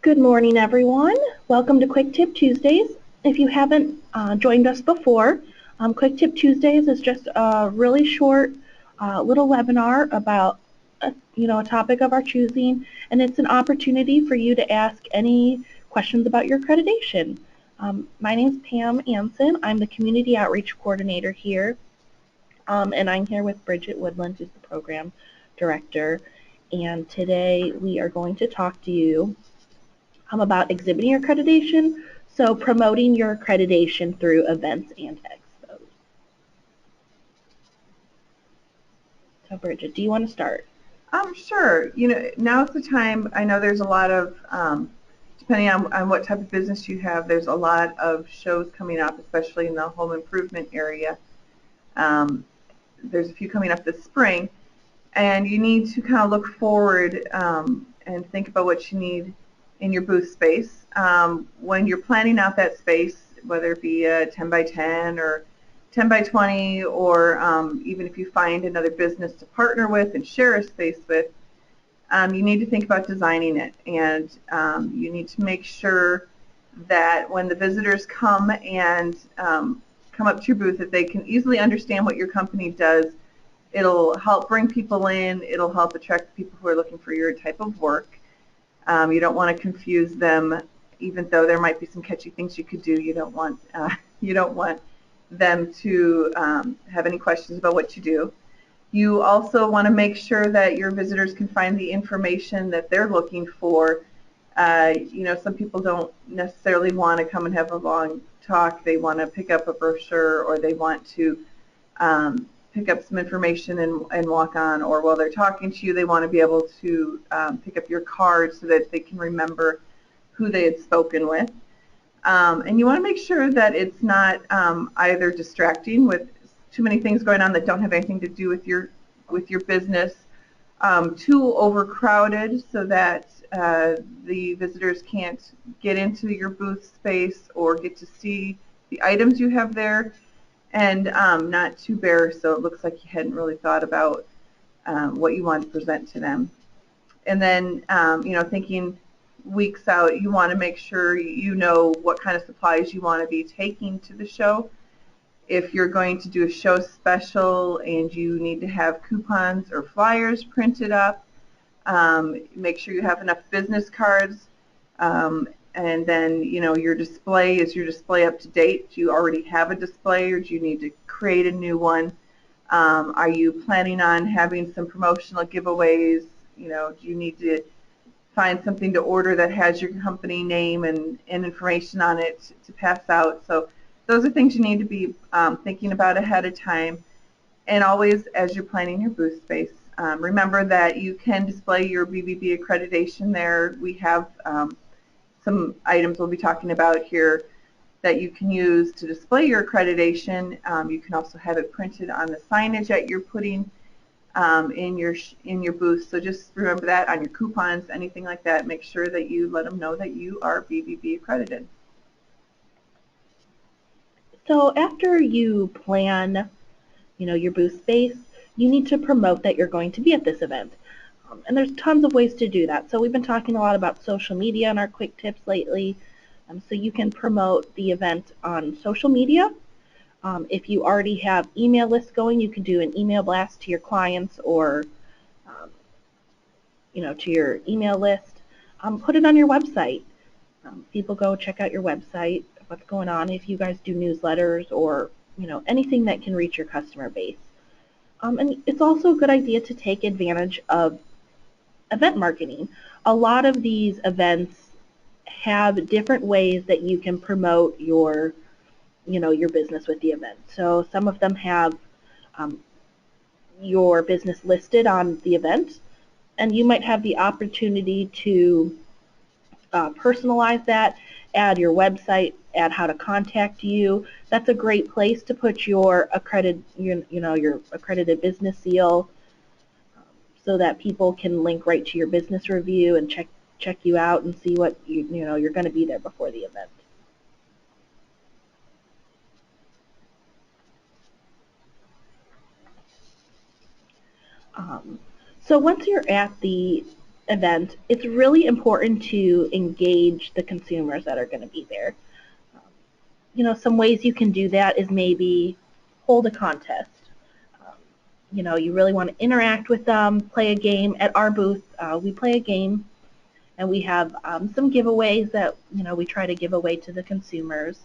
Good morning, everyone. Welcome to Quick Tip Tuesdays. If you haven't joined us before, Quick Tip Tuesdays is just a really short little webinar about a topic of our choosing, and it's an opportunity for you to ask any questions about your accreditation. My name is Pam Anson. I'm the Community Outreach Coordinator here, and I'm here with Bridget Woodland, who's the Program Director. And today we are going to talk to you about exhibiting your accreditation, so promoting your accreditation through events and expos. So Bridget, do you want to start? Sure. Now's the time. I know there's a lot of, depending on what type of business you have, there's a lot of shows coming up, especially in the home improvement area. There's a few coming up this spring, and you need to kind of look forward and think about what you need in your booth space. When you're planning out that space, whether it be a 10 by 10 or 10 by 20, or even if you find another business to partner with and share a space with, you need to think about designing it. And you need to make sure that when the visitors come and come up to your booth, that they can easily understand what your company does. It'll help bring people in. It'll help attract people who are looking for your type of work. You don't want to confuse them, even though there might be some catchy things you could do. You don't want them to have any questions about what you do. You also want to make sure that your visitors can find the information that they're looking for. Some people don't necessarily want to come and have a long talk. They want to pick up a brochure, or they want to pick up some information and walk on, or while they're talking to you, they want to be able to pick up your card so that they can remember who they had spoken with. And you want to make sure that it's not either distracting with too many things going on that don't have anything to do with your business, too overcrowded so that the visitors can't get into your booth space or get to see the items you have there, and not too bare so it looks like you hadn't really thought about what you want to present to them. And then, thinking weeks out, you want to make sure you know what kind of supplies you want to be taking to the show. If you're going to do a show special and you need to have coupons or flyers printed up, make sure you have enough business cards. And then, your display, is your display up to date? Do you already have a display, or do you need to create a new one? Are you planning on having some promotional giveaways? Do you need to find something to order that has your company name and information on it to pass out? So those are things you need to be thinking about ahead of time. And always, as you're planning your booth space, remember that you can display your BBB accreditation there. We have some items we'll be talking about here that you can use to display your accreditation. You can also have it printed on the signage that you're putting in your booth. So just remember that on your coupons, anything like that. Make sure that you let them know that you are BBB accredited. So after you plan, your booth space, you need to promote that you're going to be at this event. And there's tons of ways to do that. So we've been talking a lot about social media in our quick tips lately. So you can promote the event on social media. If you already have email lists going, you can do an email blast to your clients or to your email list. Put it on your website. People go check out your website, what's going on, if you guys do newsletters or anything that can reach your customer base. And it's also a good idea to take advantage of event marketing. A lot of these events have different ways that you can promote your business with the event. So some of them have your business listed on the event, and you might have the opportunity to personalize that, add your website, add how to contact you. That's a great place to put your your accredited business seal, so that people can link right to your business review and check you out and see what you're going to be there before the event. So once you're at the event, it's really important to engage the consumers that are going to be there. Some ways you can do that is maybe hold a contest. You really want to interact with them, play a game. At our booth, we play a game, and we have some giveaways that, we try to give away to the consumers.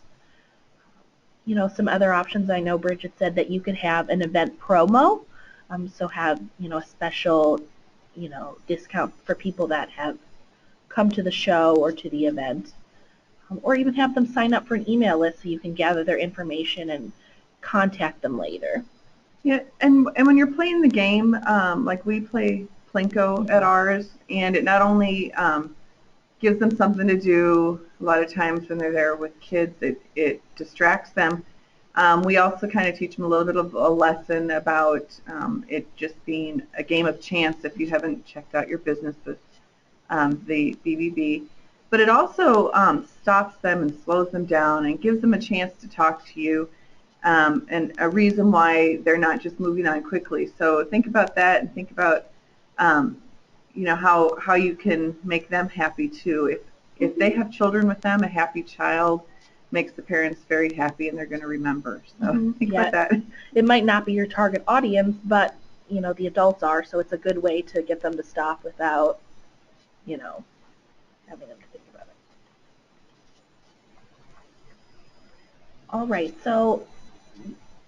Some other options, I know Bridget said that you could have an event promo, so have, a special, discount for people that have come to the show or to the event, or even have them sign up for an email list so you can gather their information and contact them later. Yeah, and when you're playing the game, like we play Plinko at ours, and it not only gives them something to do. A lot of times when they're there with kids, it distracts them. We also kind of teach them a little bit of a lesson about it just being a game of chance if you haven't checked out your business with the BBB. But it also stops them and slows them down and gives them a chance to talk to you, and a reason why they're not just moving on quickly. So think about that, and think about how you can make them happy too. If they have children with them, a happy child makes the parents very happy, and they're going to remember. So think about that. It might not be your target audience, but the adults are, so it's a good way to get them to stop without having them to think about it. All right, so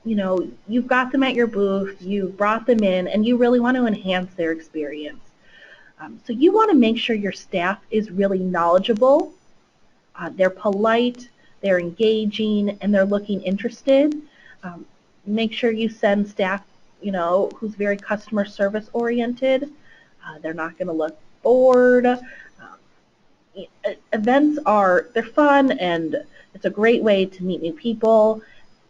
you've got them at your booth, you've brought them in, and you really want to enhance their experience. So you want to make sure your staff is really knowledgeable, they're polite, they're engaging, and they're looking interested. Make sure you send staff, who's very customer service oriented. They're not going to look bored. Events they're fun, and it's a great way to meet new people,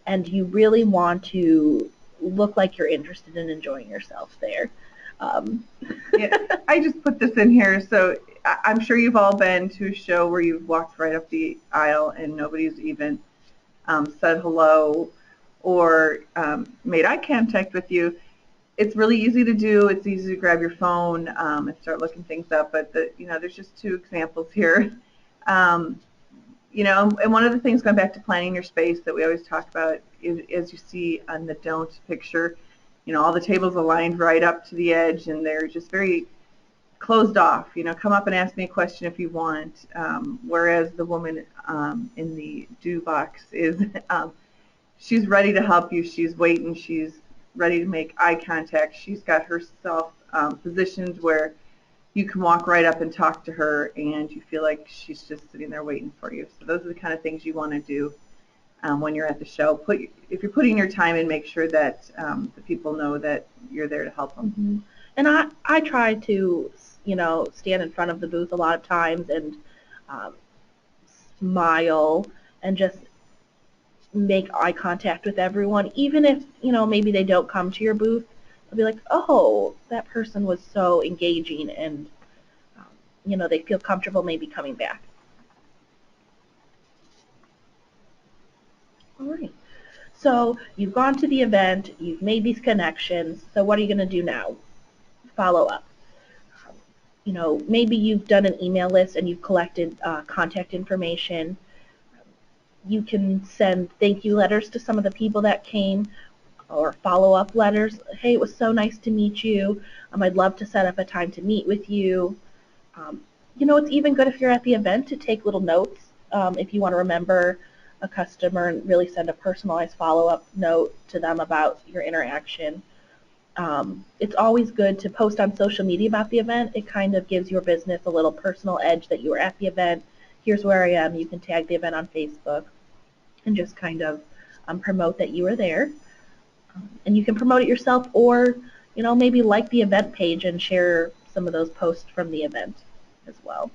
and you really want to look like you're interested in enjoying yourself there. Yeah, I just put this in here, so I'm sure you've all been to a show where you've walked right up the aisle and nobody's even said hello or made eye contact with you. It's really easy to do. It's easy to grab your phone and start looking things up, but there's just two examples here. And one of the things, going back to planning your space, that we always talk about is, as you see on the don't picture, all the tables are lined right up to the edge, and they're just very closed off. Come up and ask me a question if you want. Whereas the woman in the do box is, she's ready to help you. She's waiting. She's ready to make eye contact. She's got herself positioned where you can walk right up and talk to her, and you feel like she's just sitting there waiting for you. So those are the kind of things you want to do when you're at the show. If you're putting your time in, make sure that the people know that you're there to help them. Mm-hmm. And I try to, stand in front of the booth a lot of times and smile and just make eye contact with everyone, even if, maybe they don't come to your booth. They'll be like, oh, that person was so engaging, and, they feel comfortable maybe coming back. All right. So you've gone to the event, you've made these connections, so what are you going to do now? Follow up. Maybe you've done an email list and you've collected contact information. You can send thank you letters to some of the people that came, or follow-up letters. Hey, it was so nice to meet you. I'd love to set up a time to meet with you. It's even good if you're at the event to take little notes if you want to remember a customer and really send a personalized follow-up note to them about your interaction. It's always good to post on social media about the event. It kind of gives your business a little personal edge that you were at the event. Here's where I am. You can tag the event on Facebook and just kind of promote that you were there. And you can promote it yourself, or maybe like the event page and share some of those posts from the event as well.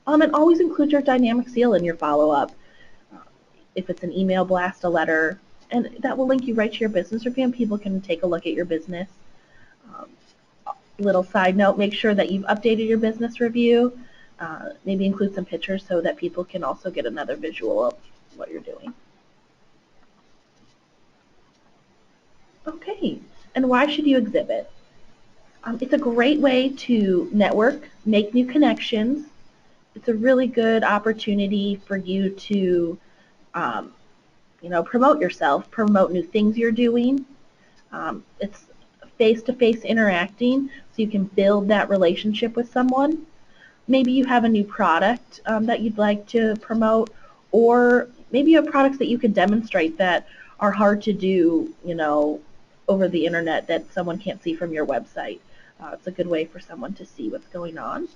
And always include your dynamic seal in your follow-up. If it's an email blast, a letter, and that will link you right to your business review, and people can take a look at your business. Little side note, make sure that you've updated your business review. Maybe include some pictures so that people can also get another visual of what you're doing. Okay, and why should you exhibit? It's a great way to network, make new connections. It's a really good opportunity for you to, um, promote yourself, promote new things you're doing. It's face-to-face interacting, so you can build that relationship with someone. Maybe you have a new product that you'd like to promote, or maybe you have products that you could demonstrate that are hard to do, over the internet that someone can't see from your website. It's a good way for someone to see what's going on.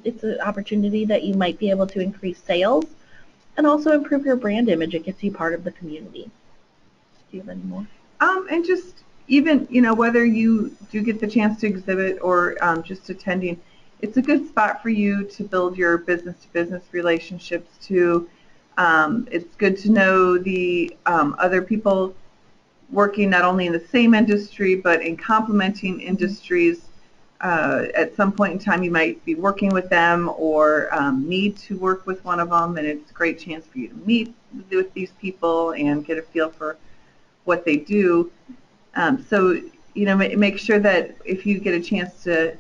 It's an opportunity that you might be able to increase sales and also improve your brand image. It gets you part of the community. Do you have any more? And just even, whether you do get the chance to exhibit or just attending, it's a good spot for you to build your business-to-business relationships too. It's good to know the other people working not only in the same industry but in complementing industries. At some point in time, you might be working with them or need to work with one of them, and it's a great chance for you to meet with these people and get a feel for what they do. So, make sure that if you get a chance to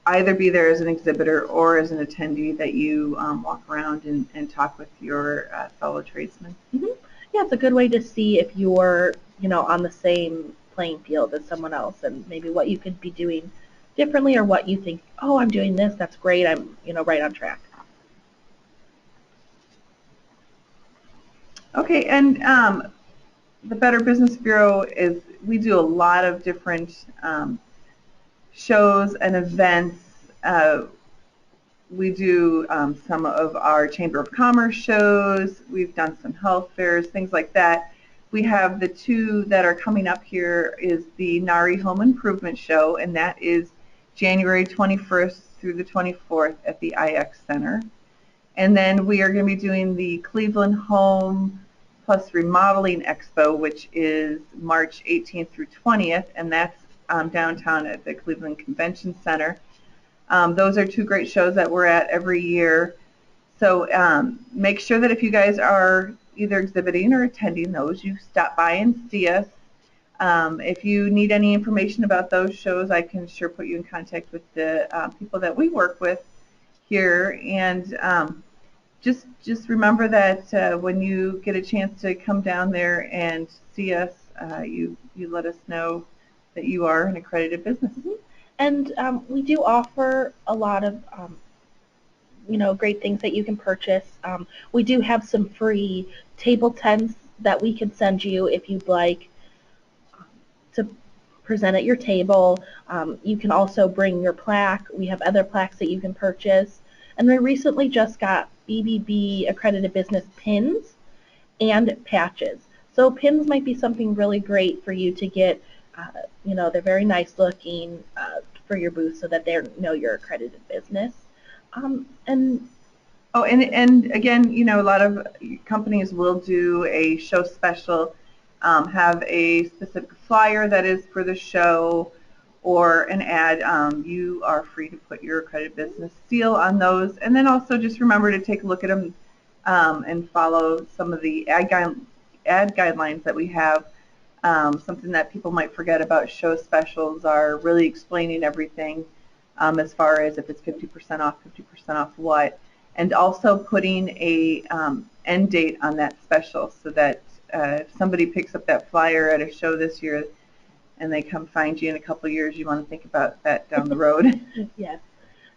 either be there as an exhibitor or as an attendee, that you walk around and talk with your fellow tradesmen. Mm-hmm. Yeah, it's a good way to see if you're, on the same playing field as someone else, and maybe what you could be doing differently, or what you think, oh, I'm doing this, that's great, I'm, right on track. Okay, and the Better Business Bureau we do a lot of different shows and events. We do some of our Chamber of Commerce shows. We've done some health fairs, things like that. We have the two that are coming up here is the NARI Home Improvement Show, and that is January 21st through the 24th at the IX Center. And then we are going to be doing the Cleveland Home Plus Remodeling Expo, which is March 18th through 20th, and that's downtown at the Cleveland Convention Center. Those are two great shows that we're at every year. So make sure that if you guys are either exhibiting or attending those, you stop by and see us. If you need any information about those shows, I can sure put you in contact with the people that we work with here. And just remember that when you get a chance to come down there and see us, you let us know that you are an accredited business. Mm-hmm. And we do offer a lot of, great things that you can purchase. We do have some free table tents that we can send you if you'd like to present at your table. You can also bring your plaque. We have other plaques that you can purchase. And we recently just got BBB accredited business pins and patches. So pins might be something really great for you to get. They're very nice looking for your booth so that they know you're accredited business. And again, a lot of companies will do a show special, have a specific flyer that is for the show or an ad. You are free to put your accredited business seal on those, and then also just remember to take a look at them and follow some of the ad guidelines that we have. Something that people might forget about show specials are really explaining everything as far as if it's 50% off what, and also putting a end date on that special so that if somebody picks up that flyer at a show this year and they come find you in a couple of years, you want to think about that down the road. Yes.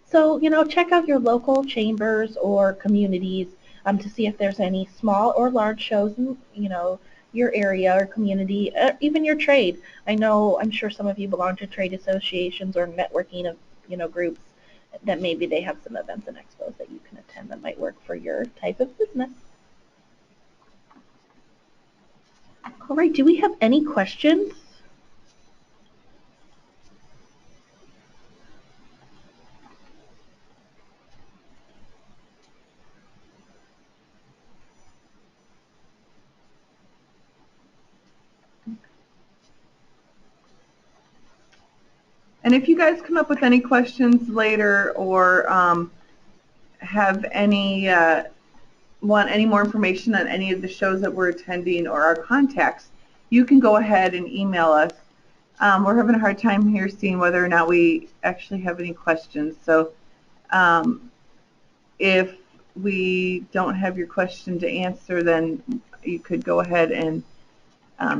So, check out your local chambers or communities to see if there's any small or large shows in, your area or community, even your trade. I'm sure some of you belong to trade associations or networking of, groups that maybe they have some events and expos that you can attend that might work for your type of business. All right, do we have any questions? And if you guys come up with any questions later or have want any more information on any of the shows that we're attending or our contacts, you can go ahead and email us We're having a hard time here seeing whether or not we actually have any questions. So if we don't have your question to answer, then you could go ahead and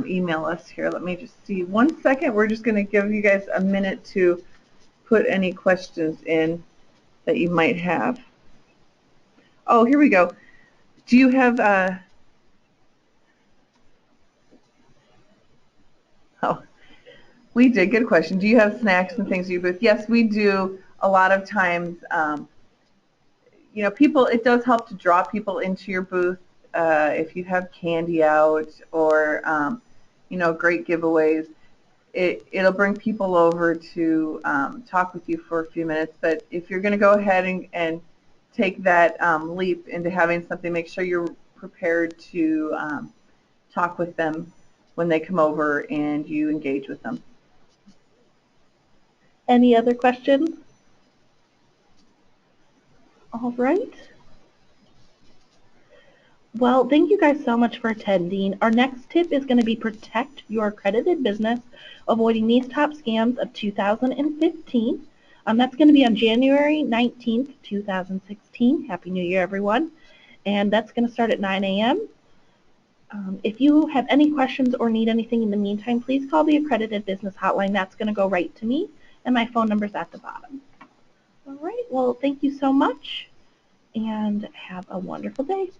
email us here. Let me just see. 1 second. We're just going to give you guys a minute to put any questions in that you might have. Oh, here we go. Do you have oh, we did. Good question. Do you have snacks and things at your booth? Yes, we do. A lot of times, people, it does help to draw people into your booth if you have candy out or, great giveaways. It'll bring people over to talk with you for a few minutes. But if you're going to go ahead and take that leap into having something, make sure you're prepared to talk with them when they come over and you engage with them. Any other questions? All right. Well, thank you guys so much for attending. Our next tip is going to be protect your accredited business, avoiding these top scams of 2015. That's going to be on January 19th, 2016. Happy New Year, everyone. And that's going to start at 9 a.m. If you have any questions or need anything in the meantime, please call the Accredited Business Hotline. That's going to go right to me, and my phone number is at the bottom. All right. Well, thank you so much, and have a wonderful day.